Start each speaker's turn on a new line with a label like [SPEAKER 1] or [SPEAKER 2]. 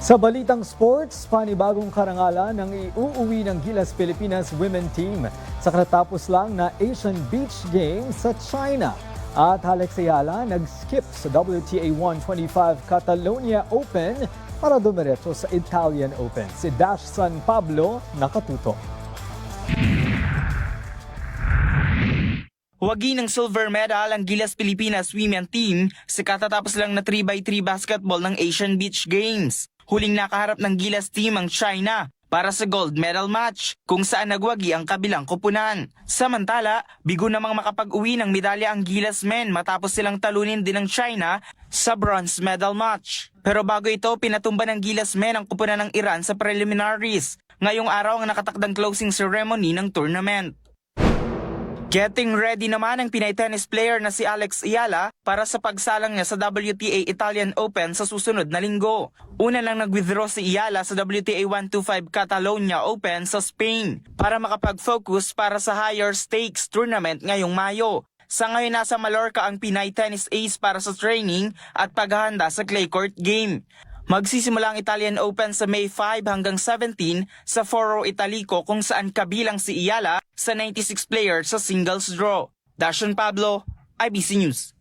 [SPEAKER 1] Sa balitang sports, panibagong karangalan ng iuuwi ng Gilas Pilipinas Women Team sa katatapos lang na Asian Beach Games sa China. At Alex Ayala nag-skip sa WTA 125 Catalonia Open para dumiretso sa Italian Open. Si Dash San Pablo nakatuto.
[SPEAKER 2] Wagi ng silver medal ang Gilas Pilipinas Women Team sa katatapos lang na 3x3 basketball ng Asian Beach Games. Huling nakaharap ng Gilas team ang China para sa gold medal match kung saan nagwagi ang kabilang kupunan. Samantala, bigo namang makapag-uwi ng medalya ang Gilas men matapos silang talunin din ng China sa bronze medal match. Pero bago ito, pinatumba ng Gilas men ang kupunan ng Iran sa preliminaries. Ngayong araw ang nakatakdang closing ceremony ng tournament. Getting ready naman ang Pinay tennis player na si Alex Ayala para sa pagsalang niya sa WTA Italian Open sa susunod na linggo. Una lang nag-withdraw si Ayala sa WTA 125 Catalonia Open sa Spain para makapag-focus para sa higher stakes tournament ngayong Mayo. Sa ngayon nasa Mallorca ang Pinay tennis ace para sa training at paghahanda sa clay court game. Magsisimula ang Italian Open sa May 5 hanggang 17 sa Foro Italico kung saan kabilang si Ayala sa 96 players sa singles draw. Dashan Pablo, IBC News.